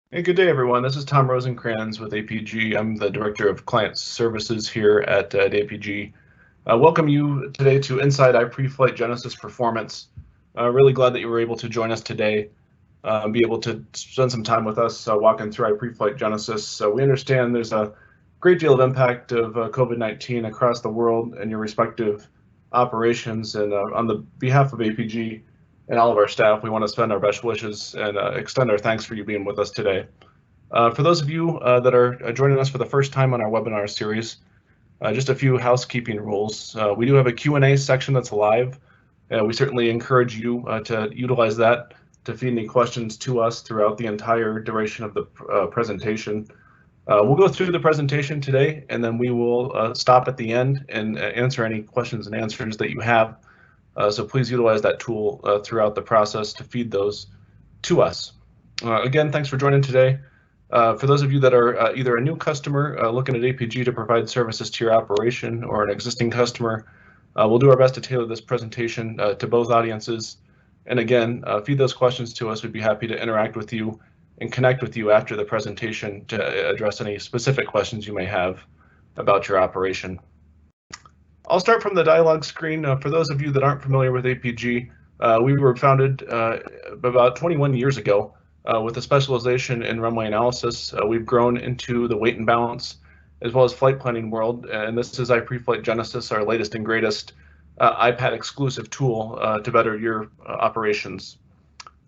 Hey, good day, everyone. This is Tom Rosenkrans with APG. I'm the Director of Client Services here at APG. Welcome you today to Inside iPreFlight Genesis Performance. Really glad that you were able to join us today, be able to spend some time with us walking through iPreFlight Genesis. We understand there's a great deal of impact of COVID-19 across the world and your respective operations. And on the behalf of APG, and all of our staff, we want to send our best wishes and extend our thanks for you being with us today. For those of you that are joining us for the first time on our webinar series, just a few housekeeping rules. We do have a Q&A section that's live. We certainly encourage you to utilize that to feed any questions to us throughout the entire duration of the presentation. We'll go through the presentation today, and then we will stop at the end and answer any questions and answers that you have. So please utilize that tool throughout the process to feed those to us. Again, thanks for joining today. For those of you that are either a new customer looking at APG to provide services to your operation or an existing customer, we'll do our best to tailor this presentation to both audiences. And again, feed those questions to us. We'd be happy to interact with you and connect with you after the presentation to address any specific questions you may have about your operation. I'll start from the dialog screen. For those of you that aren't familiar with APG, we were founded about 21 years ago with a specialization in runway analysis. We've grown into the weight and balance as well as flight planning world, and this is iPreFlight Genesis, our latest and greatest iPad exclusive tool to better your operations.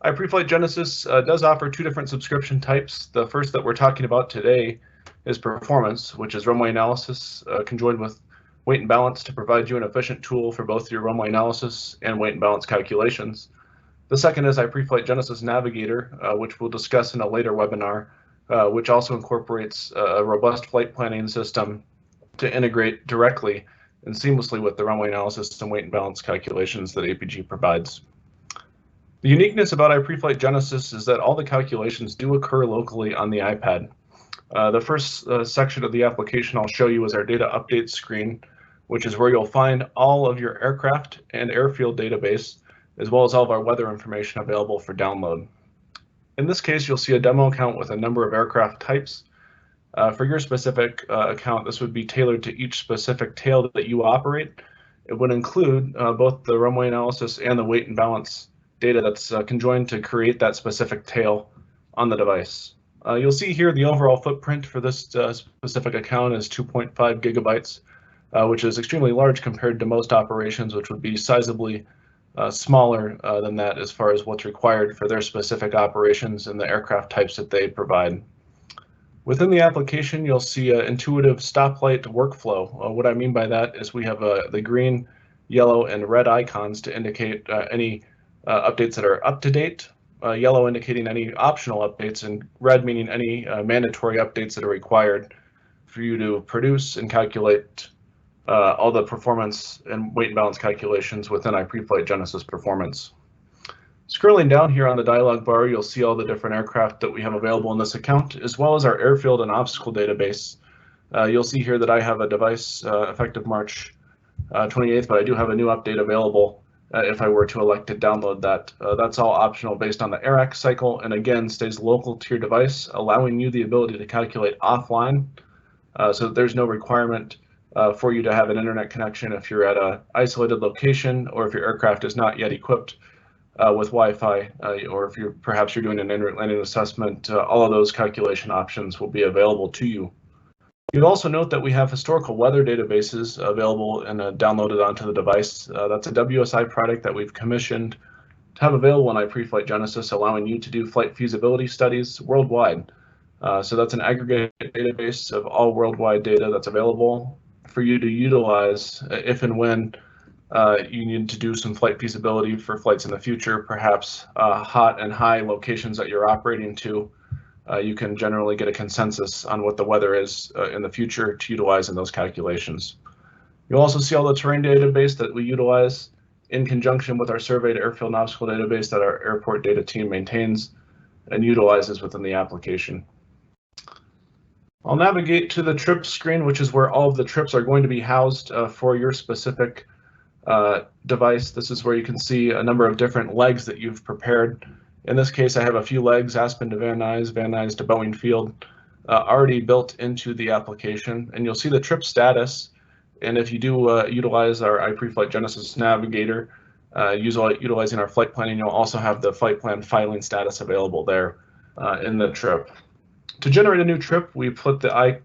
iPreFlight Genesis does offer two different subscription types. The first that we're talking about today is performance, which is runway analysis conjoined with weight and balance to provide you an efficient tool for both your runway analysis and weight and balance calculations. The second is iPreFlight Genesis Navigator, which we'll discuss in a later webinar, which also incorporates a robust flight planning system to integrate directly and seamlessly with the runway analysis and weight and balance calculations that APG provides. The uniqueness about iPreFlight Genesis is that all the calculations do occur locally on the iPad. The first section of the application I'll show you is our data update screen, which is where you'll find all of your aircraft and airfield database, as well as all of our weather information available for download. In this case, you'll see a demo account with a number of aircraft types. For your specific account, this would be tailored to each specific tail that you operate. It would include both the runway analysis and the weight and balance data that's conjoined to create that specific tail on the device. You'll see here the overall footprint for this specific account is 2.5 gigabytes, which is extremely large compared to most operations, which would be sizably smaller than that as far as what's required for their specific operations and the aircraft types that they provide. Within the application, you'll see an intuitive stoplight workflow. What I mean by that is we have the green, yellow, and red icons to indicate any updates that are up to date, yellow indicating any optional updates, and red meaning any mandatory updates that are required for you to produce and calculate all the performance and weight and balance calculations within iPreFlight Genesis Performance. Scrolling down here on the dialog bar, you'll see all the different aircraft that we have available in this account, as well as our airfield and obstacle database. You'll see here that I have a device effective March 28th, but I do have a new update available if I were to elect to download that. That's all optional based on the AirAC cycle, and again, stays local to your device, allowing you the ability to calculate offline, so there's no requirement for you to have an internet connection if you're at an isolated location or if your aircraft is not yet equipped with Wi-Fi, or if perhaps you're doing an in-route landing assessment. All of those calculation options will be available to you. You'd also note that we have historical weather databases available and downloaded onto the device. That's a WSI product that we've commissioned to have available in iPreFlight Genesis, allowing you to do flight feasibility studies worldwide. So that's an aggregated database of all worldwide data that's available for you to utilize if and when you need to do some flight feasibility for flights in the future, perhaps hot and high locations that you're operating to. You can generally get a consensus on what the weather is in the future to utilize in those calculations. You'll also see all the terrain database that we utilize in conjunction with our surveyed airfield and obstacle database that our airport data team maintains and utilizes within the application. I'll navigate to the trip screen, which is where all of the trips are going to be housed for your specific device. This is where you can see a number of different legs that you've prepared In this case, I have a few legs, Aspen to Van Nuys to Boeing Field, already built into the application, and you'll see the trip status. And if you do utilize our iPreFlight Genesis Navigator, utilizing our flight planning, you'll also have the flight plan filing status available there in the trip. To generate a new trip, we put the I+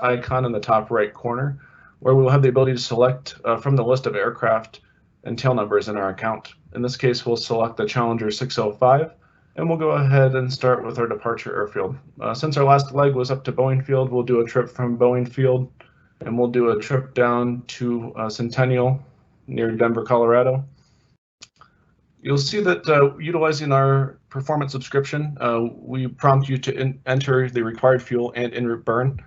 icon in the top right corner, where we will have the ability to select from the list of aircraft and tail numbers in our account. In this case, we'll select the Challenger 605, and we'll go ahead and start with our departure airfield. Since our last leg was up to Boeing Field, we'll do a trip from Boeing Field, and we'll do a trip down to Centennial near Denver, Colorado. You'll see that utilizing our performance subscription, we prompt you to enter the required fuel and en route burn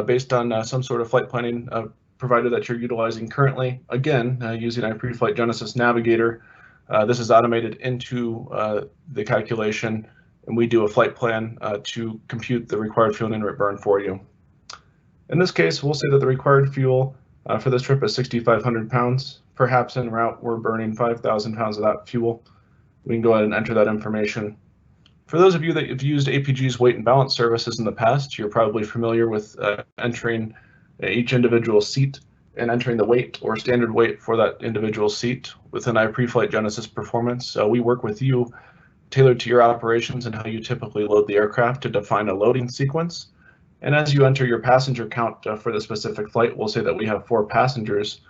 based on some sort of flight planning provider that you're utilizing currently. Again, using iPreFlight Genesis Navigator, this is automated into the calculation, and we do a flight plan to compute the required fuel and en route burn for you. In this case, we'll say that the required fuel for this trip is 6,500 pounds. Perhaps en route we're burning 5,000 pounds of that fuel. We can go ahead and enter that information. For those of you that have used APG's weight and balance services in the past, you're probably familiar with entering each individual seat and entering the weight or standard weight for that individual seat within iPreFlight Genesis Performance. We work with you tailored to your operations and how you typically load the aircraft to define a loading sequence. And as you enter your passenger count for the specific flight, we'll say that we have 4 passengers.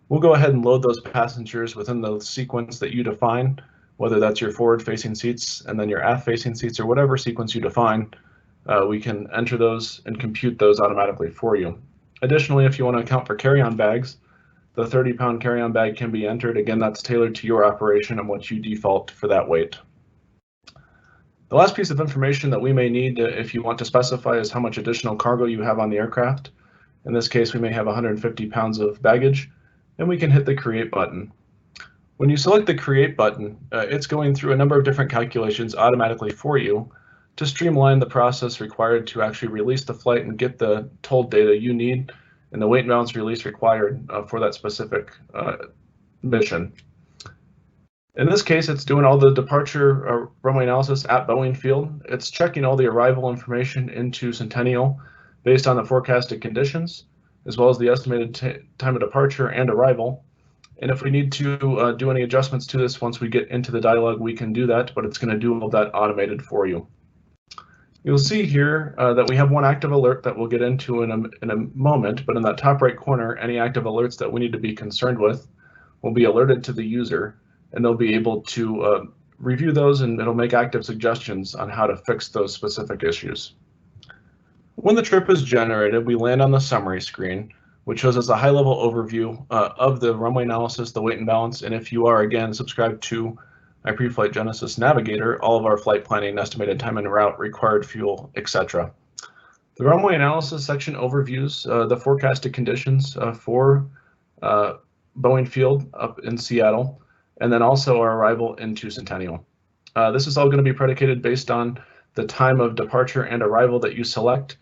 We'll go ahead and load those passengers within the sequence that you define, whether that's your forward-facing seats and then your aft-facing seats or whatever sequence you define. We can enter those and compute those automatically for you. Additionally, if you want to account for carry-on bags, the 30-pound carry-on bag can be entered. Again, that's tailored to your operation and what you default for that weight. The last piece of information that we may need if you want to specify is how much additional cargo you have on the aircraft. In this case, we may have 150 pounds of baggage, and we can hit the Create button. When you select the Create button, it's going through a number of different calculations automatically for you to streamline the process required to actually release the flight and get the told data you need and the weight and balance release required for that specific mission. In this case, it's doing all the departure runway analysis at Boeing Field. It's checking all the arrival information into Centennial based on the forecasted conditions, as well as the estimated time of departure and arrival. And if we need to do any adjustments to this once we get into the dialog, we can do that, but it's going to do all that automated for you. You'll see here that we have one active alert that we'll get into in a moment, but in that top right corner, any active alerts that we need to be concerned with will be alerted to the user, and they'll be able to review those, and it'll make active suggestions on how to fix those specific issues. When the trip is generated, we land on the summary screen, which shows us a high-level overview of the runway analysis, the weight and balance, and if you are, again, subscribed to iPreFlight Genesis Navigator, all of our flight planning, estimated time and route, required fuel, etc. The runway analysis section overviews the forecasted conditions for Boeing Field up in Seattle, and then also our arrival into Centennial. This is all going to be predicated based on the time of departure and arrival that you select.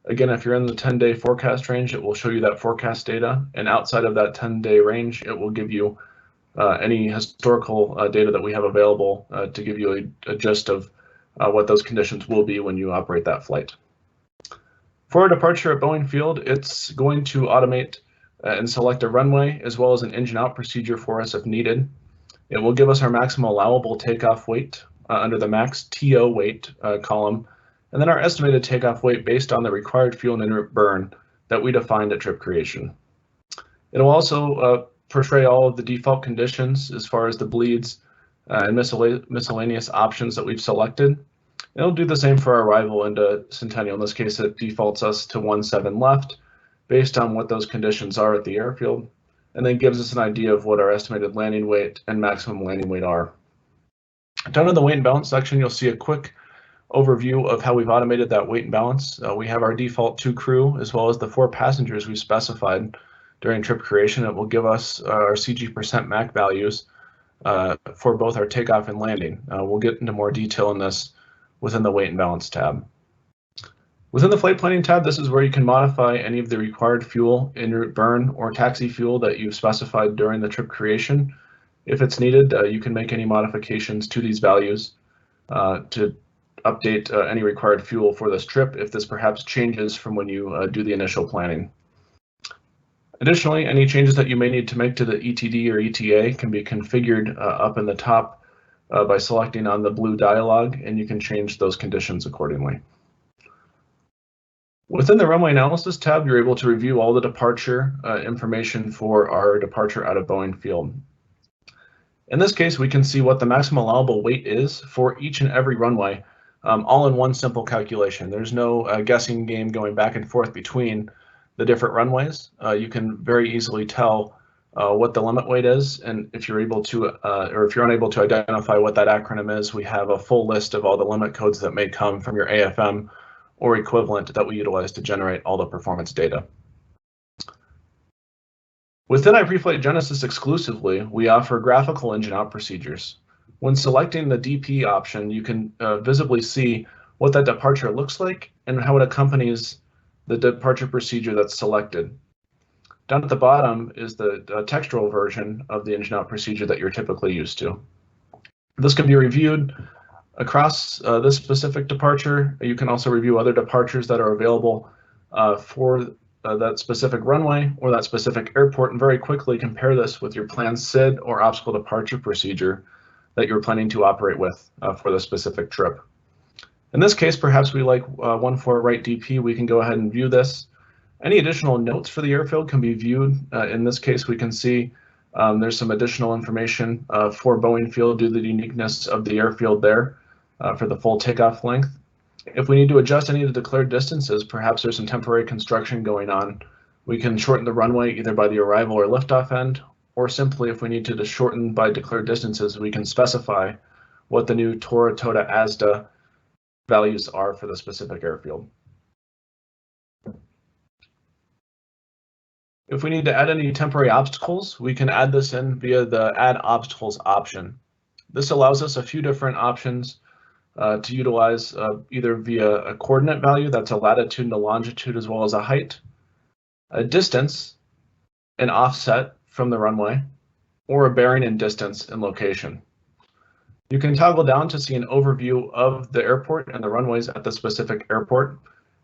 Again, if you're in the 10-day forecast range, it will show you that forecast data, and outside of that 10-day range, it will give you any historical data that we have available to give you a gist of what those conditions will be when you operate that flight. For our departure at Boeing Field, it's going to automate and select a runway as well as an engine-out procedure for us if needed. It will give us our maximum allowable takeoff weight under the max TO weight column, and then our estimated takeoff weight based on the required fuel and en route burn that we defined at trip creation. It will also portray all of the default conditions as far as the bleeds and miscellaneous options that we've selected. It'll do the same for our arrival into Centennial. In this case, it defaults us to 17 left based on what those conditions are at the airfield, and then gives us an idea of what our estimated landing weight and maximum landing weight are. Down in the weight and balance section, you'll see a quick overview of how we've automated that weight and balance. We have our default 2 crew as well as the 4 passengers we specified during trip creation. It will give us our CG% MAC values for both our takeoff and landing. We'll get into more detail in this within the weight and balance tab. Within the flight planning tab, this is where you can modify any of the required fuel, en route burn, or taxi fuel that you've specified during the trip creation. If it's needed, you can make any modifications to these values. to update any required fuel for this trip if this perhaps changes from when you do the initial planning. Additionally, any changes that you may need to make to the ETD or ETA can be configured up in the top by selecting on the blue dialog, and you can change those conditions accordingly. Within the Runway Analysis tab, you're able to review all the departure information for our departure out of Boeing field. In this case, we can see what the maximum allowable weight is for each and every runway, all in one simple calculation. There's no guessing game going back and forth between the different runways. You can very easily tell what the limit weight is, and if you're able to, or if you're unable to identify what that acronym is, we have a full list of all the limit codes that may come from your AFM or equivalent that we utilize to generate all the performance data. Within iPreFlight Genesis exclusively, we offer Graphical Engine-Out Procedures. When selecting the DP option, you can visibly see what that departure looks like and how it accompanies the departure procedure that's selected. Down at the bottom is the textual version of the engine-out procedure that you're typically used to. This can be reviewed across this specific departure. You can also review other departures that are available for that specific runway or that specific airport, and very quickly compare this with your planned SID or obstacle departure procedure that you're planning to operate with for the specific trip. In this case, perhaps we like 14 right DP. We can go ahead and view this. Any additional notes for the airfield can be viewed. In this case, we can see there's some additional information for Boeing field due to the uniqueness of the airfield there for the full takeoff length. If we need to adjust any of the declared distances, perhaps there's some temporary construction going on, we can shorten the runway either by the arrival or liftoff end, or simply if we need to shorten by declared distances, we can specify what the new TORA, TOTA, ASDA values are for the specific airfield. If we need to add any temporary obstacles, we can add this in via the Add Obstacles option. This allows us a few different options to utilize either via a coordinate value, that's a latitude and a longitude as well as a height, a distance, an offset from the runway, or a bearing and distance and location. You can toggle down to see an overview of the airport and the runways at the specific airport.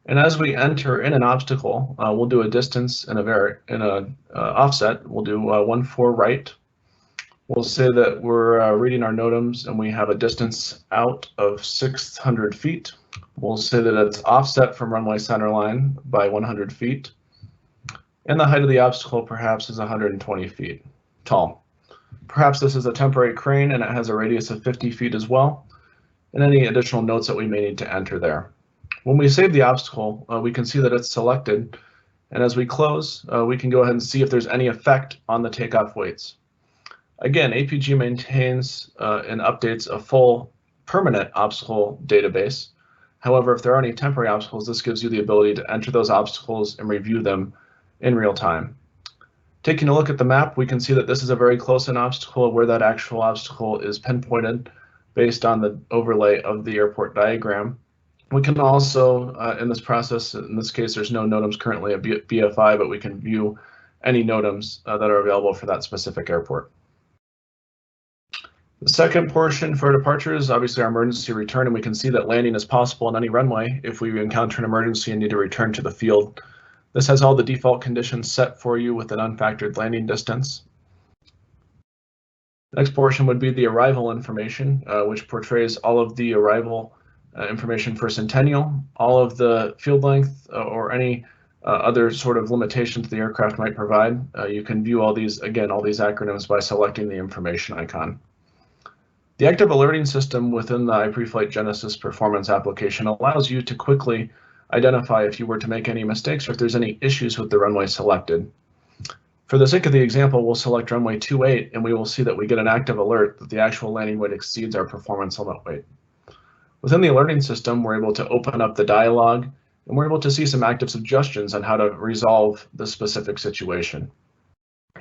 And as we enter in an obstacle, we'll do a distance and a offset. We'll do 14 right. We'll say that we're reading our NOTAMs and we have a distance out of 600 feet. We'll say that it's offset from runway center line by 100 feet. And the height of the obstacle perhaps is 120 feet tall. Perhaps this is a temporary crane and it has a radius of 50 feet as well. And any additional notes that we may need to enter there. When we save the obstacle, we can see that it's selected. And as we close, we can go ahead and see if there's any effect on the takeoff weights. Again, APG maintains and updates a full permanent obstacle database. However, if there are any temporary obstacles, this gives you the ability to enter those obstacles and review them in real time. Taking a look at the map, we can see that this is a very close-in obstacle where that actual obstacle is pinpointed based on the overlay of the airport diagram. We can also, in this process, in this case, there's no NOTAMs currently at BFI, but we can view any NOTAMs that are available for that specific airport. The second portion for departure is obviously our emergency return, and we can see that landing is possible on any runway if we encounter an emergency and need to return to the field. This has all the default conditions set for you with an unfactored landing distance. The next portion would be the arrival information, which portrays all of the arrival information for Centennial, all of the field length or any other sort of limitations the aircraft might provide. You can view all these, again, all these acronyms by selecting the information icon. The active alerting system within the iPreFlight Genesis performance application allows you to quickly identify if you were to make any mistakes or if there's any issues with the runway selected. For the sake of the example, we'll select runway 28 and we will see that we get an active alert that the actual landing weight exceeds our performance limit weight. Within the alerting system, we're able to open up the dialog and we're able to see some active suggestions on how to resolve the specific situation.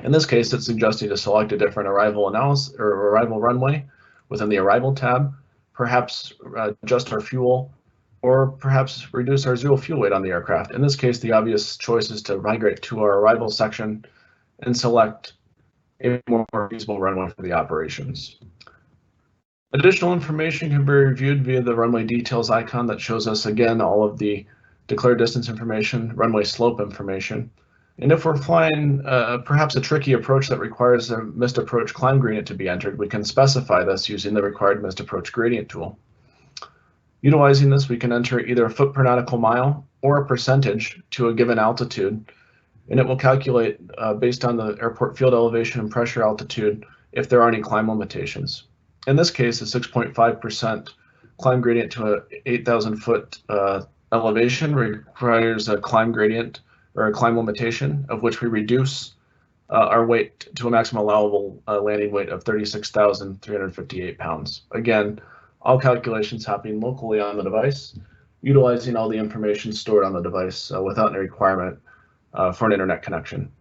In this case, it's suggesting to select a different arrival analysis or arrival runway within the arrival tab, perhaps adjust our fuel, or perhaps reduce our zero fuel weight on the aircraft. In this case, the obvious choice is to migrate to our arrival section and select a more feasible runway for the operations. Additional information can be reviewed via the runway details icon that shows us again all of the declared distance information, runway slope information. And if we're flying perhaps a tricky approach that requires a missed approach climb gradient to be entered, we can specify this using the required missed approach gradient tool. Utilizing this, we can enter either a foot per nautical mile or a percentage to a given altitude, and it will calculate based on the airport field elevation and pressure altitude if there are any climb limitations. In this case, a 6.5% climb gradient to a 8,000 foot elevation requires a climb gradient or a climb limitation, of which we reduce our weight to a maximum allowable landing weight of 36,358 pounds. Again, all calculations happening locally on the device, utilizing all the information stored on the device without any requirement for an internet connection.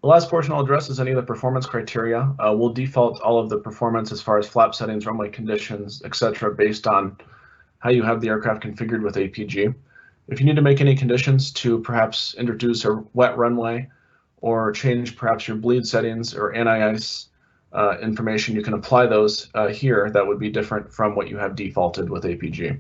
The last portion I'll address is any of the performance criteria. We'll default all of the performance as far as flap settings, runway conditions, etc., based on how you have the aircraft configured with APG. If you need to make any conditions to perhaps introduce a wet runway or change perhaps your bleed settings or anti-ice information, you can apply those here. That would be different from what you have defaulted with APG.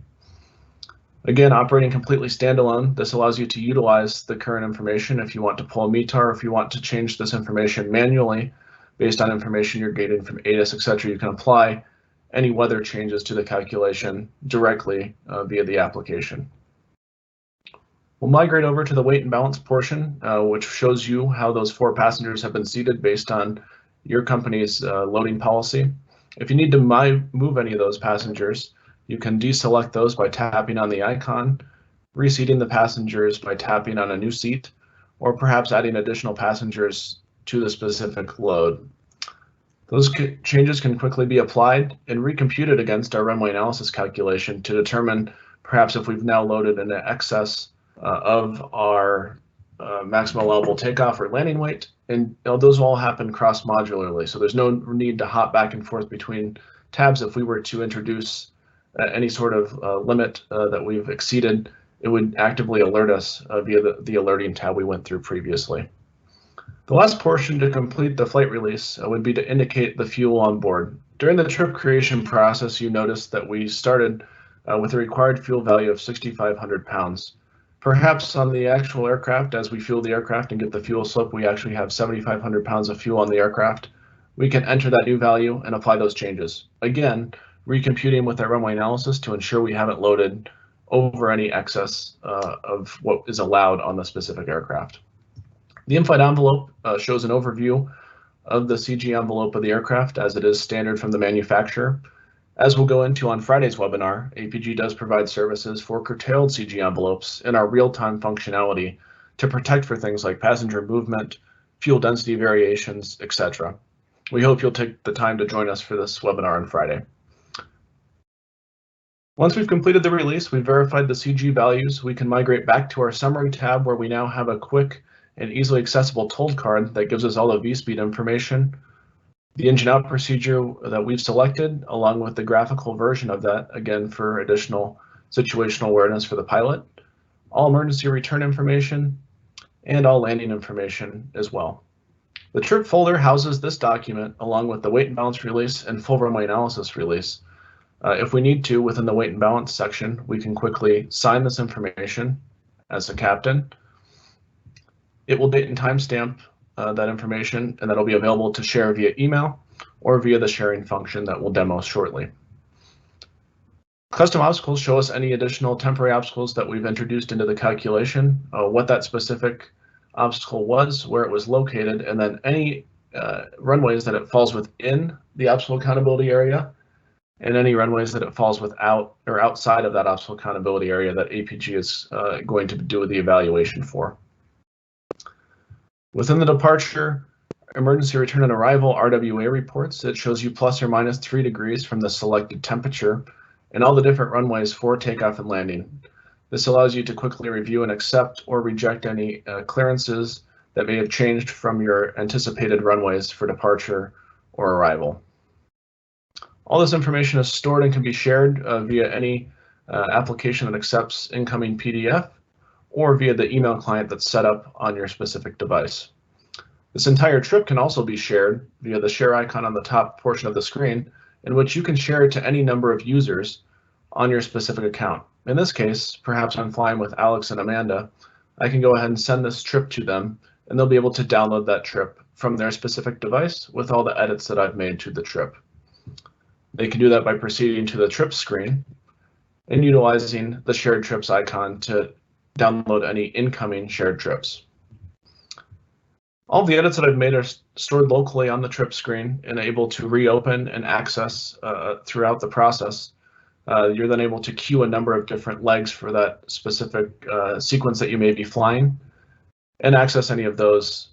Again, operating completely standalone, this allows you to utilize the current information if you want to pull a METAR, if you want to change this information manually based on information you're getting from ATIS, etc. You can apply any weather changes to the calculation directly via the application. We'll migrate over to the weight and balance portion, which shows you how those 4 passengers have been seated based on your company's loading policy. If you need to move any of those passengers, you can deselect those by tapping on the icon, reseating the passengers by tapping on a new seat, or perhaps adding additional passengers to the specific load. Those changes can quickly be applied and recomputed against our runway analysis calculation to determine perhaps if we've now loaded in excess of our maximum allowable takeoff or landing weight, and those all happen cross-modularly. So there's no need to hop back and forth between tabs. If we were to introduce any sort of limit that we've exceeded, it would actively alert us via the alerting tab we went through previously. The last portion to complete the flight release would be to indicate the fuel on board. During the trip creation process, you noticed that we started with a required fuel value of 6,500 pounds. Perhaps on the actual aircraft, as we fuel the aircraft and get the fuel slip, we actually have 7,500 pounds of fuel on the aircraft. We can enter that new value and apply those changes. Again, recomputing with our runway analysis to ensure we haven't loaded over any excess of what is allowed on the specific aircraft. The in-flight envelope shows an overview of the CG envelope of the aircraft as it is standard from the manufacturer. As we'll go into on Friday's webinar, APG does provide services for curtailed CG envelopes in our real-time functionality to protect for things like passenger movement, fuel density variations, etc. We hope you'll take the time to join us for this webinar on Friday. Once we've completed the release, we've verified the CG values, we can migrate back to our summary tab where we now have a quick and easily accessible told card that gives us all the V-speed information, the engine-out procedure that we've selected, along with the graphical version of that, again for additional situational awareness for the pilot, all emergency return information, and all landing information as well. The trip folder houses this document along with the weight and balance release and full runway analysis release. If we need to, within the weight and balance section, we can quickly sign this information as the captain. It will date and timestamp that information, and that'll be available to share via email or via the sharing function that we'll demo shortly. Custom obstacles show us any additional temporary obstacles that we've introduced into the calculation, what that specific obstacle was, where it was located, and then any runways that it falls within the obstacle accountability area, and any runways that it falls without or outside of that obstacle accountability area that APG is going to do the evaluation for. Within the departure, emergency return and arrival RWA reports, it shows you plus or minus 3 degrees from the selected temperature and all the different runways for takeoff and landing. This allows you to quickly review and accept or reject any clearances that may have changed from your anticipated runways for departure or arrival. All this information is stored and can be shared via any application that accepts incoming PDF or via the email client that's set up on your specific device. This entire trip can also be shared via the share icon on the top portion of the screen in which you can share it to any number of users on your specific account. In this case, perhaps I'm flying with Alex and Amanda. I can go ahead and send this trip to them, and they'll be able to download that trip from their specific device with all the edits that I've made to the trip. They can do that by proceeding to the trip screen and utilizing the shared trips icon to download any incoming shared trips. All of the edits that I've made are stored locally on the trip screen and able to reopen and access throughout the process. You're then able to queue a number of different legs for that specific sequence that you may be flying and access any of those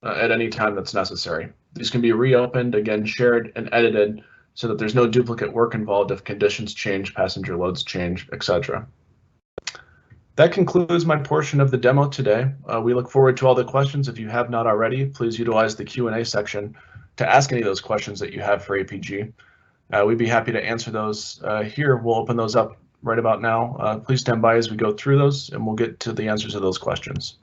at any time that's necessary. These can be reopened, again, shared and edited so that there's no duplicate work involved if conditions change, passenger loads change, etc. That concludes my portion of the demo today. We look forward to all the questions. If you have not already, please utilize the Q&A section to ask any of those questions that you have for APG. We'd be happy to answer those here. We'll open those up right about now. Please stand by as we go through those and we'll get to the answers to those questions.